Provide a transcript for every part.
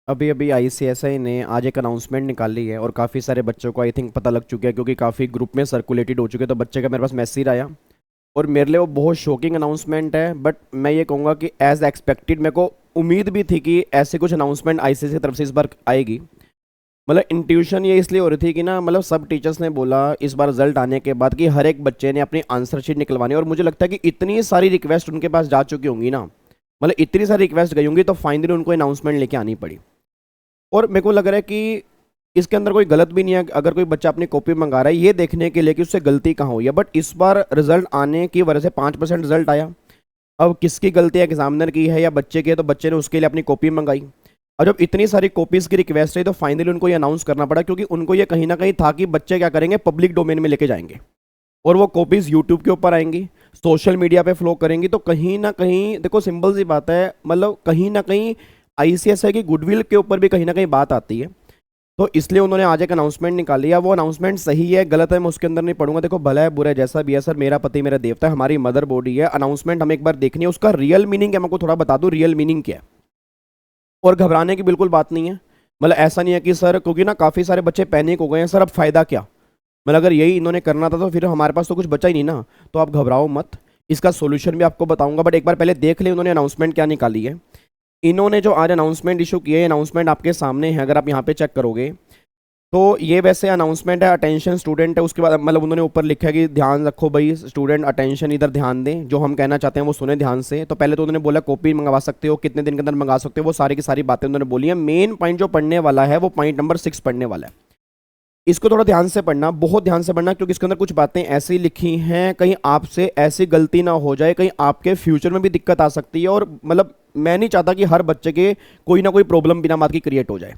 अभी अभी आईसीएसआई ने आज एक अनाउंसमेंट निकाली है और काफ़ी सारे बच्चों को आई थिंक पता लग चुका है, क्योंकि काफ़ी ग्रुप में सर्कुलेटेड हो चुके हैं। तो बच्चे का मेरे पास मैसेज आया और मेरे लिए वो बहुत शॉकिंग अनाउंसमेंट है। बट मैं ये कहूँगा कि एज एक्सपेक्टेड मेरे को उम्मीद भी थी कि ऐसे कुछ अनाउंसमेंट आईसीएसआई की तरफ से इस बार आएगी। मतलब इंट्यूशन ये इसलिए हो रही थी कि ना, मतलब सब टीचर्स ने बोला इस बार रिजल्ट आने के बाद कि हर एक बच्चे ने अपनी आंसर शीट निकलवानी है। और मुझे लगता है कि इतनी सारी रिक्वेस्ट उनके पास जा चुकी होंगी ना, मतलब इतनी सारी रिक्वेस्ट गई होंगी, तो फाइनली उनको अनाउंसमेंट लेके आनी पड़ी। और मेरे को लग रहा है कि इसके अंदर कोई गलत भी नहीं है अगर कोई बच्चा अपनी कॉपी मंगा रहा है ये देखने के लिए कि उससे गलती कहाँ हुई है। बट इस बार रिजल्ट आने की वजह से 5% रिजल्ट आया। अब किसकी गलती है, एग्जामिनर की है या बच्चे की है? तो बच्चे ने उसके लिए अपनी कॉपी मंगाई। और जब इतनी सारी कॉपीज की रिक्वेस्ट आई तो फाइनली उनको ये अनाउंस करना पड़ा, क्योंकि उनको ये कहीं ना कहीं था कि बच्चे क्या करेंगे, पब्लिक डोमेन में लेके जाएंगे और वो कॉपीज यूट्यूब के ऊपर आएंगी, सोशल मीडिया पे फ्लो करेंगी। तो कहीं ना कहीं देखो, सिंपल सी बात है, मतलब कहीं ना कहीं आईसीएसआई की गुडविल के ऊपर भी कहीं ना कहीं बात आती है। तो इसलिए उन्होंने आज एक अनाउंसमेंट निकाली है। वो अनाउंसमेंट सही है गलत है मैं उसके अंदर नहीं पढ़ूंगा। देखो, भला है बुरा है जैसा भी है, सर मेरा पति मेरा देवता है, हमारी मदर बॉडी है। अनाउंसमेंट हमें एक बार देखनी है, उसका रियल मीनिंग है, मैं आपको थोड़ा बता दूं रियल मीनिंग क्या है। और घबराने की बिल्कुल बात नहीं है। मतलब ऐसा नहीं है कि सर, क्योंकि ना काफ़ी सारे बच्चे पैनिक हो गए हैं, सर अब फायदा क्या। मतलब अगर यही इन्होंने करना था तो फिर हमारे पास तो कुछ बचा ही नहीं ना। तो आप घबराओ मत, इसका सोल्यूशन भी आपको बताऊंगा। बट एक बार पहले देख ले उन्होंने अनाउंसमेंट क्या निकाली है। इन्होंने जो आज अनाउंसमेंट इशू किया है, अनाउंसमेंट आपके सामने है, अगर आप यहाँ पे चेक करोगे तो ये वैसे अनाउंसमेंट है, अटेंशन स्टूडेंट है। उसके बाद मतलब उन्होंने ऊपर लिखा है कि ध्यान रखो भाई स्टूडेंट, अटेंशन, इधर ध्यान दें, जो हम कहना चाहते हैं वो सुने ध्यान से। तो पहले तो उन्होंने बोला कॉपी मंगवा सकते हो, कितने दिन के अंदर मंगा सकते हो, वो सारी की सारी बातें उन्होंने बोली है। मेन पॉइंट जो पढ़ने वाला है वो पॉइंट नंबर 6 पढ़ने वाला है। इसको थोड़ा ध्यान से पढ़ना, बहुत ध्यान से पढ़ना, क्योंकि इसके अंदर कुछ बातें ऐसी लिखी हैं, कहीं आपसे ऐसी गलती ना हो जाए, कहीं आपके फ्यूचर में भी दिक्कत आ सकती है। और मतलब मैं नहीं चाहता कि हर बच्चे के कोई ना कोई प्रॉब्लम बिना बात की क्रिएट हो जाए।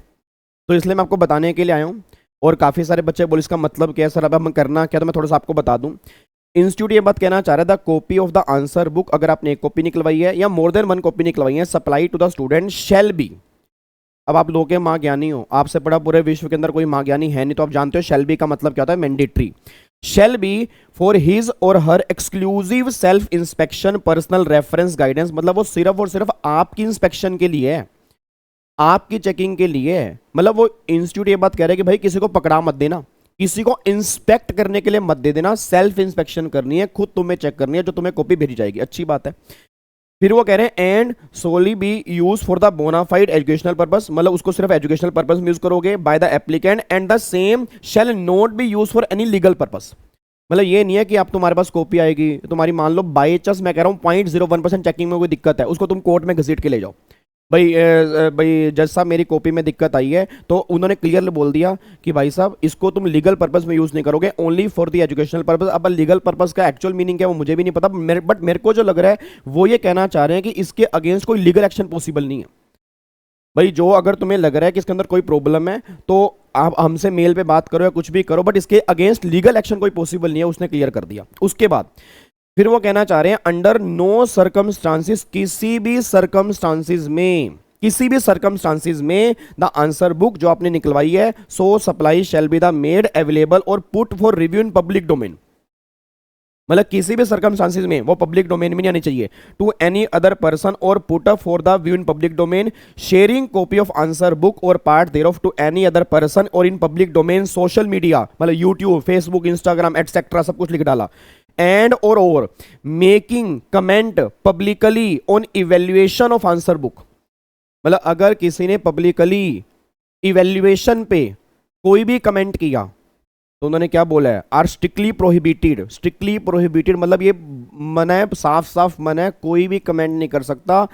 तो इसलिए मैं आपको बताने के लिए आया हूँ। और काफ़ी सारे बच्चे बोले इसका मतलब क्या है सर, अब हम करना क्या? तो मैं थोड़ा सा आपको बता दूं। इंस्टीट्यूट ये बात कहना चाह रहा था, copy of the answer book, अगर आपने एक कॉपी निकलवाई है या मोर देन वन कॉपी निकलवाई है, supply to the student shall be. अब आप लोग के माँ ज्ञानी हो, आपसे बड़ा पूरे विश्व के अंदर कोई माँ ज्ञानी है नहीं, तो आप जानते हो शैल बी का मतलब क्या होता है, mandatory. Shall be for his और her exclusive self inspection personal reference guidance. मतलब वो सिर्फ और सिर्फ आपकी इंस्पेक्शन के लिए है, आपकी चेकिंग के लिए है। मतलब वो इंस्टीट्यूट ये बात कह रहा है कि भाई किसी को पकड़ा मत देना, किसी को इंस्पेक्ट करने के लिए मत दे देना, सेल्फ इंस्पेक्शन करनी है, खुद तुम्हें चेक करनी है, जो तुम्हें कॉपी भेजी जाएगी। अच्छी बात है। फिर वो कह रहे हैं and solely be use for the bona fide educational purpose. मतलब उसको सिर्फ एजुकेशनल पर्पस में यूज करोगे by the applicant, and the same shall not be use for any legal purpose. मतलब ये नहीं है कि आप तुम्हारे पास कॉपी आएगी तुम्हारी, मान लो बाई चांस, मैं कह रहा हूँ 0.01% चेकिंग में कोई दिक्कत है, उसको तुम कोर्ट में घसीट के ले जाओ, भाई भाई जज साहब मेरी कॉपी में दिक्कत आई है, तो उन्होंने क्लियरली बोल दिया कि भाई साहब इसको तुम लीगल पर्पस में यूज नहीं करोगे, only for the educational purpose. अब लीगल पर्पस का एक्चुअल मीनिंग क्या है वो मुझे भी नहीं पता, बट मेरे को जो लग रहा है वो ये कहना चाह रहे हैं कि इसके अगेंस्ट कोई लीगल एक्शन पॉसिबल नहीं है। भाई जो अगर तुम्हें लग रहा है कि इसके अंदर कोई प्रॉब्लम है तो आप हमसे मेल पे बात करो या कुछ भी करो, बट इसके अगेंस्ट लीगल एक्शन कोई पॉसिबल नहीं है, उसने क्लियर कर दिया। उसके बाद फिर वो कहना चाह रहे हैं अंडर नो सर्कमस्टांसिस, किसी भी सर्कमस्टांसिस में, किसी भी सर्कमस्टांसिस में द आंसर बुक जो आपने निकलवाई है so supply shall be the made available और put for review in public domain. मतलब किसी भी सर्कमस्टांसिस में वो पब्लिक डोमेन में नहीं आनी चाहिए। टू एनी अदर पर्सन और put up for the view in public domain, sharing copy of answer book और part there of to any other person और in public domain social media, मतलब YouTube, Facebook, Instagram etcetera, सब कुछ लिख डाला। And और making comment publicly on evaluation of answer book. मतलब अगर किसी ने पब्लिकली इवेल्युएशन पे कोई भी कमेंट किया तो उन्होंने क्या बोला है, are strictly prohibited. Strictly prohibited मतलब ये मना है, साफ साफ मना है, कोई भी कमेंट नहीं कर सकता।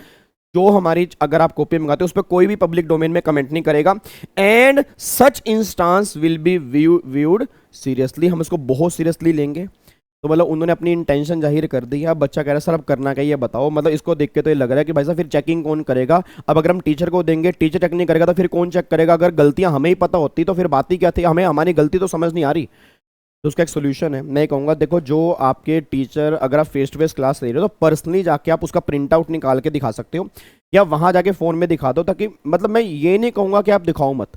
जो हमारी अगर आप कॉपी मंगाते हो उस पर कोई भी पब्लिक डोमेन में कमेंट नहीं करेगा। And such instance will be viewed seriously, हम इसको बहुत सीरियसली लेंगे। तो मतलब उन्होंने अपनी इंटेंशन जाहिर कर दी है। अब बच्चा कह रहा है सर अब करना क्या, ये बताओ। मतलब इसको देख के तो ये लग रहा है कि भाई साहब फिर चेकिंग कौन करेगा। अब अगर हम टीचर को देंगे, टीचर चेक नहीं करेगा तो फिर कौन चेक करेगा। अगर गलतियां हमें ही पता होती तो फिर बात ही क्या थी, हमें हमारी गलती तो समझ नहीं आ रही। तो उसका एक सोल्यूशन है, मैं कहूँगा देखो, जो आपके टीचर अगर आप फेस टू फेस क्लास ले रहे हो तो पर्सनली जाके आप उसका प्रिंट आउट निकाल के दिखा सकते हो, या वहाँ जाके फ़ोन में दिखा दो, ताकि मतलब मैं ये नहीं कहूँगा कि आप दिखाओ मत,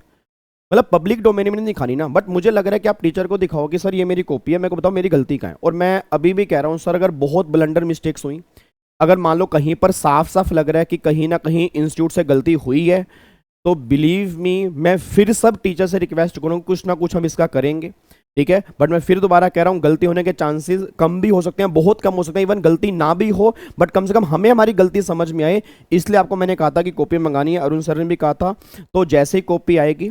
मतलब पब्लिक डोमेन में नहीं दिखानी ना, बट मुझे लग रहा है कि आप टीचर को दिखाओ कि सर ये मेरी कॉपी है, मेरे को बताओ मेरी गलती कहाँ है। और मैं अभी भी कह रहा हूँ सर, अगर बहुत ब्लंडर मिस्टेक्स हुई, अगर मान लो कहीं पर साफ साफ लग रहा है कि कहीं ना कहीं इंस्टीट्यूट से गलती हुई है, तो बिलीव मी, मैं फिर सब टीचर से रिक्वेस्ट करूँगा, कुछ ना कुछ हम इसका करेंगे, ठीक है। बट मैं फिर दोबारा कह रहा हूँ, गलती होने के चांसेस कम भी हो सकते हैं, बहुत कम हो सकते हैं, इवन गलती ना भी हो, बट कम से कम हमें हमारी गलती समझ में आए। इसलिए आपको मैंने कहा था कि कॉपी मंगानी है, अरुण सर ने भी कहा था। तो जैसे ही कॉपी आएगी,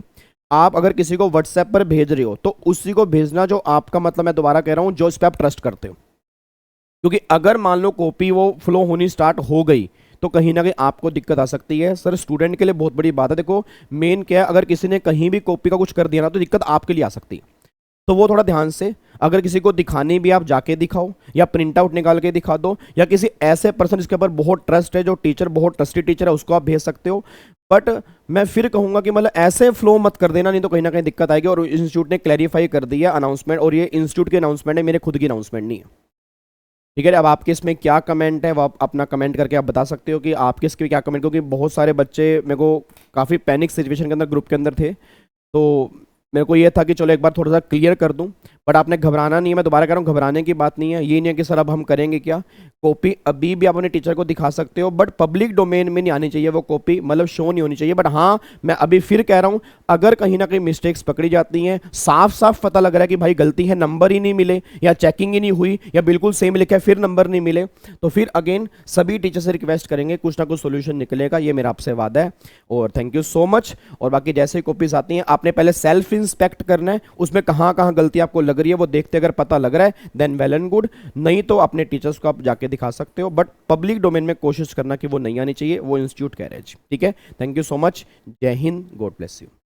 आप अगर किसी को व्हाट्सएप पर भेज रहे हो तो उसी को भेजना जो आपका, मतलब मैं दोबारा कह रहा हूँ, जो इस पर आप ट्रस्ट करते हो। क्योंकि अगर मान लो कॉपी वो फ्लो होनी स्टार्ट हो गई तो कहीं ना कहीं आपको दिक्कत आ सकती है। सर स्टूडेंट के लिए बहुत बड़ी बात है। देखो मेन क्या है, अगर किसी ने कहीं भी कॉपी का कुछ कर दिया ना तो दिक्कत आपके लिए आ सकती है। तो वो थोड़ा ध्यान से, अगर किसी को दिखानी भी, आप जाके दिखाओ या प्रिंट आउट निकाल के दिखा दो, या किसी ऐसे पर्सन जिसके ऊपर बहुत ट्रस्ट है, जो टीचर बहुत ट्रस्टी टीचर है, उसको आप भेज सकते हो। बट मैं फिर कहूंगा कि मतलब ऐसे फ्लो मत कर देना, नहीं तो कहीं ना कहीं दिक्कत आएगी। और इंस्टीट्यूट ने क्लैरिफाई कर दिया अनाउंसमेंट, और ये इंस्टीट्यूट की अनाउंसमेंट है, मेरे खुद की अनाउंसमेंट नहीं है, ठीक है। अब आपके इसमें क्या कमेंट है वो आप अपना कमेंट करके आप बता सकते हो कि आपके इसके क्या कमेंट, क्योंकि बहुत सारे बच्चे मेरे को काफ़ी पैनिक सिचुएशन के अंदर ग्रुप के अंदर थे, तो मेरे को ये था कि चलो एक बार थोड़ा सा क्लियर कर दूं। बट आपने घबराना नहीं है, मैं दोबारा कह रहा हूँ, घबराने की बात नहीं है। ये नहीं है कि सर अब हम करेंगे क्या, कॉपी अभी भी आप अपने टीचर को दिखा सकते हो, बट पब्लिक डोमेन में नहीं आनी चाहिए वो कॉपी, मतलब शो नहीं होनी चाहिए। बट हाँ, मैं अभी फिर कह रहा हूँ, अगर कहीं ना कहीं मिस्टेक्स पकड़ी जाती हैं, साफ साफ पता लग रहा है कि भाई गलती है, नंबर ही नहीं मिले, या चेकिंग ही नहीं हुई, या बिल्कुल सेम लिखा है फिर नंबर नहीं मिले, तो फिर अगेन सभी टीचर से रिक्वेस्ट करेंगे, कुछ ना कुछ सोल्यूशन निकलेगा, ये मेरा आपसे वादा है। और थैंक यू सो मच। और बाकी जैसे ही कॉपीज आती हैं, आपने पहले सेल्फ इंस्पेक्ट करना है, उसमें कहाँ कहाँ गलती आपको लग रही है वो देखते, अगर पता लग रहा है देन वेल एंड गुड, नहीं तो अपने टीचर्स को आप जाके दिखा सकते हो। बट पब्लिक डोमेन में कोशिश करना कि वो नहीं आनी चाहिए, वो इंस्टीट्यूट कह रहे हैं। ठीक है, थैंक यू सो मच, जय हिंद, गॉड ब्लेस यू।